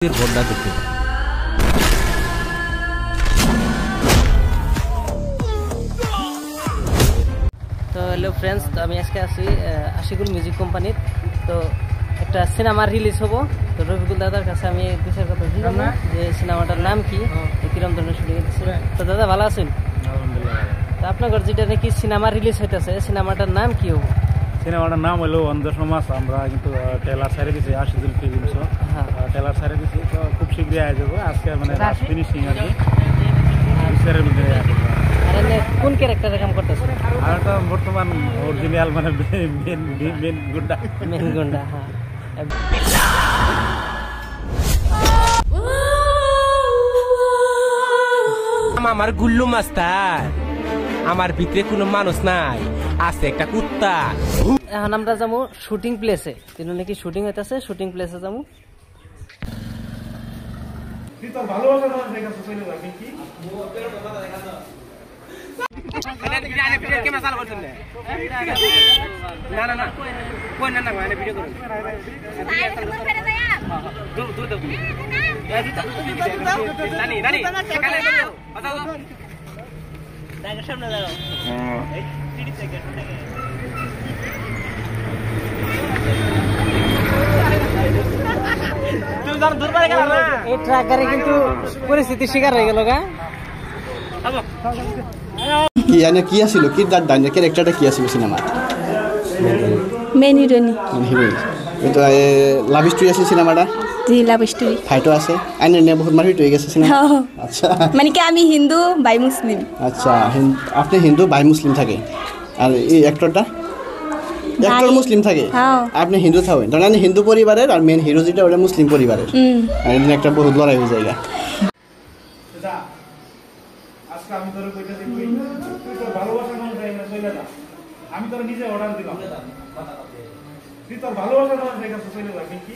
বন্যা দেখতে পাই। তো হ্যালো ফ্রেন্ডস, তো আমি আজকে আছি আশিকুল মিউজিক কোম্পানির। তো একটা সিনেমা রিলিজ হবো, তো রফিকুল দাদার কাছে আমি বিষয়ের কথা জানবো যে সিনেমাটার নাম কি, কিরম ধরনের শুটিং হচ্ছে। তো দাদা ভালো আছেন? তো আপনার যেটা নাকি সিনেমা রিলিজ হইতেছে, সিনেমাটার নাম কি হবো? সিনেমাটার নাম হলো অন্ধ সমাজ। আমরা কিন্তু ট্রেলার ছাড়ে দিচ্ছি আশিকুল ফিল্মস, ট্রেলার ছাড়ে দিচ্ছি। তো খুব শীঘ্রই আয় যাবো, আজকে মানে লাস্ট ফিনিশিং আর কি। কোন ক্যারেক্টারে কাম করতেছে? আর তো বর্তমান অরিজিনাল মানে মেন গুন্ডা। মেন গুন্ডা, হ্যাঁ। আমার গুল্লু মাস্টার, আমার ভিতরে কোনো মানুষ নাই, আছে একটা কুত্তা। এখন আমরা যাবো শুটিং প্লেসে, কিন্তু নাকি শুটিং হইতেছে, শুটিং প্লেসে যাবো। এই ট্রাক গাড়ি কিন্তু পরিস্থিতির শিকার হয়ে গেল গা। কি মানে কি আছিল কি তার ডাইনার ক্যারেক্টারটা কি আছিল সিনেমা? মেন হিরোইনি। হিরোইন। এটা লাভ স্টোরি আছে সিনেমাটা? জি, লাভ স্টোরি। ফাইটও আছে। আইনে নে বহুত মার হিট হয়ে গেছে সিনেমা। আচ্ছা, মানে কি আমি হিন্দু বাই মুসলিম। আচ্ছা, আপনি হিন্দু বাই মুসলিম থাকে, আর এই অ্যাক্টরটা অ্যাক্টর মুসলিম থাকে, আপনি হিন্দু থাকেন। তার মানে হিন্দু পরিবারের আর মেন হিরো যেটা ওটা মুসলিম পরিবারের। আর এদিন একটা বহুত লড়াই হয়ে যায়। আজকে আমি তোর কইতাছি তুই তোর ভালোবাসার মানুষ না চলে যা। আমি তোর নিজে অর্ডার দিলাম, তুই তোর ভালোবাসার মানুষ দেখা চলে যা। কি